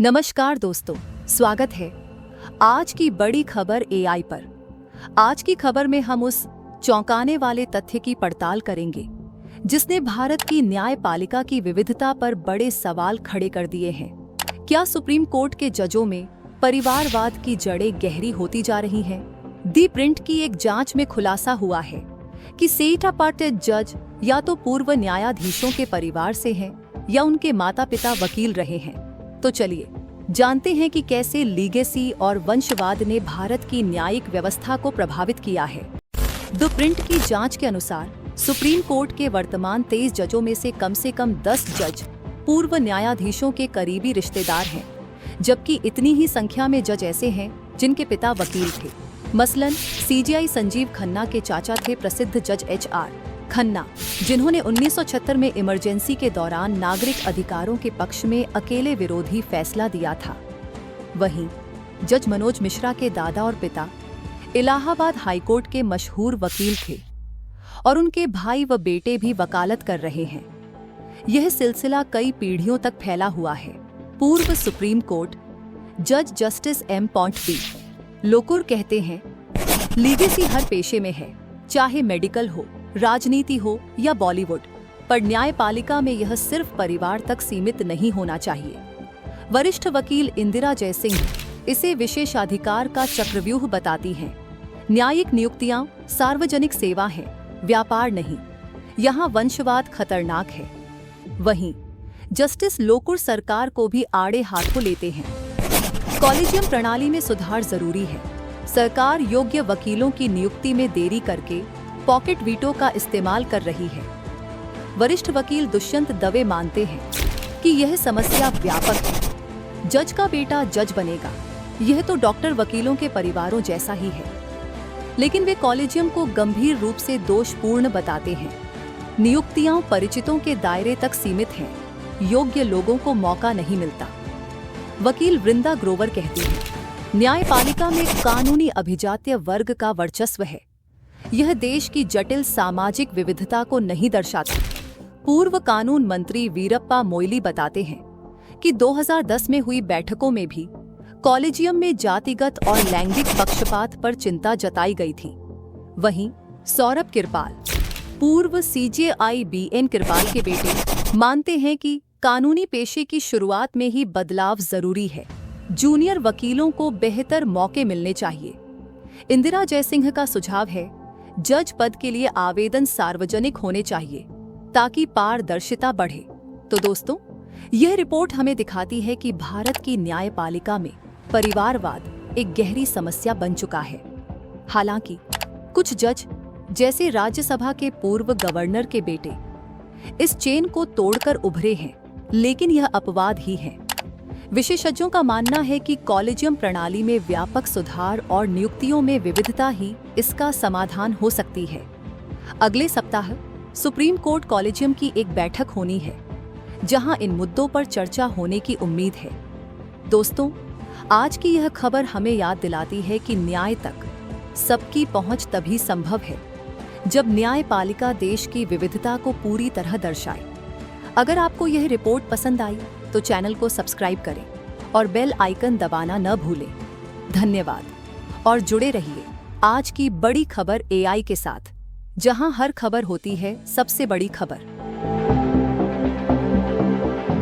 नमस्कार दोस्तों, स्वागत है आज की बड़ी खबर एआई पर। आज की खबर में हम उस चौंकाने वाले तथ्य की पड़ताल करेंगे जिसने भारत की न्यायपालिका की विविधता पर बड़े सवाल खड़े कर दिए हैं। क्या सुप्रीम कोर्ट के जजों में परिवारवाद की जड़ें गहरी होती जा रही हैं? दी प्रिंट की एक जांच में खुलासा हुआ है कि सेठ अपार्टेड जज या तो पूर्व न्यायाधीशों के परिवार से हैं या उनके माता पिता वकील रहे हैं। तो चलिए जानते हैं कि कैसे लीगेसी और वंशवाद ने भारत की न्यायिक व्यवस्था को प्रभावित किया है। द प्रिंट की जांच के अनुसार सुप्रीम कोर्ट के वर्तमान 23 जजों में से कम 10 जज पूर्व न्यायाधीशों के करीबी रिश्तेदार हैं, जबकि इतनी ही संख्या में जज ऐसे हैं जिनके पिता वकील थे। मसलन सीजेआई संजीव खन्ना के चाचा थे प्रसिद्ध जज एचआर खन्ना, जिन्होंने 1976 में इमरजेंसी के दौरान नागरिक अधिकारों के पक्ष में अकेले विरोधी फैसला दिया था। वहीं जज मनोज मिश्रा के दादा और पिता इलाहाबाद हाईकोर्ट के मशहूर वकील थे और उनके भाई व बेटे भी वकालत कर रहे हैं। यह सिलसिला कई पीढ़ियों तक फैला हुआ है। पूर्व सुप्रीम कोर्ट जज जस्टिस एम पॉन्टबी लोकुर कहते हैं, लीगेसी हर पेशे में है, चाहे मेडिकल हो, राजनीति हो या बॉलीवुड, पर न्यायपालिका में यह सिर्फ परिवार तक सीमित नहीं होना चाहिए। वरिष्ठ वकील इंदिरा जयसिंह इसे विशेषाधिकार का चक्रव्यूह बताती हैं। न्यायिक नियुक्तियां सार्वजनिक सेवा है, व्यापार नहीं। यहाँ वंशवाद खतरनाक है। वहीं जस्टिस लोकुर सरकार को भी आड़े हाथों लेते हैं। कॉलेजियम प्रणाली में सुधार जरूरी है। सरकार योग्य वकीलों की नियुक्ति में देरी करके पॉकेट वीटो का इस्तेमाल कर रही है। वरिष्ठ वकील दुष्यंत दवे मानते हैं कि यह समस्या व्यापक है। जज का बेटा जज बनेगा, यह तो डॉक्टर वकीलों के परिवारों जैसा ही है। लेकिन वे कॉलेजियम को गंभीर रूप से दोषपूर्ण बताते हैं। नियुक्तियां परिचितों के दायरे तक सीमित हैं, योग्य लोगों को मौका नहीं मिलता। वकील वृंदा ग्रोवर कहती है, न्यायपालिका में कानूनी अभिजात्य वर्ग का वर्चस्व है। यह देश की जटिल सामाजिक विविधता को नहीं दर्शाता। पूर्व कानून मंत्री वीरप्पा मोइली बताते हैं कि 2010 में हुई बैठकों में भी कॉलेजियम में जातिगत और लैंगिक पक्षपात पर चिंता जताई गई थी। वहीं सौरभ किरपाल, पूर्व सीजेआई बीएन किरपाल के बेटे, मानते हैं कि कानूनी पेशे की शुरुआत में ही बदलाव जरूरी है। जूनियर वकीलों को बेहतर मौके मिलने चाहिए। इंदिरा जयसिंह का सुझाव है, जज पद के लिए आवेदन सार्वजनिक होने चाहिए ताकि पारदर्शिता बढ़े। तो दोस्तों, यह रिपोर्ट हमें दिखाती है कि भारत की न्यायपालिका में परिवारवाद एक गहरी समस्या बन चुका है। हालांकि कुछ जज, जैसे राज्यसभा के पूर्व गवर्नर के बेटे, इस चेन को तोड़कर उभरे हैं, लेकिन यह अपवाद ही है। विशेषज्ञों का मानना है कि कॉलेजियम प्रणाली में व्यापक सुधार और नियुक्तियों में विविधता ही इसका समाधान हो सकती है। अगले सप्ताह सुप्रीम कोर्ट कॉलेजियम की एक बैठक होनी है, जहां इन मुद्दों पर चर्चा होने की उम्मीद है। दोस्तों, आज की यह खबर हमें याद दिलाती है कि न्याय तक सबकी पहुंच तभी संभव है जब न्यायपालिका देश की विविधता को पूरी तरह दर्शाए। अगर आपको यह रिपोर्ट पसंद आई तो चैनल को सब्सक्राइब करें और बेल आइकन दबाना न भूलें। धन्यवाद और जुड़े रहिए आज की बड़ी खबर एआई के साथ, जहां हर खबर होती है सबसे बड़ी खबर।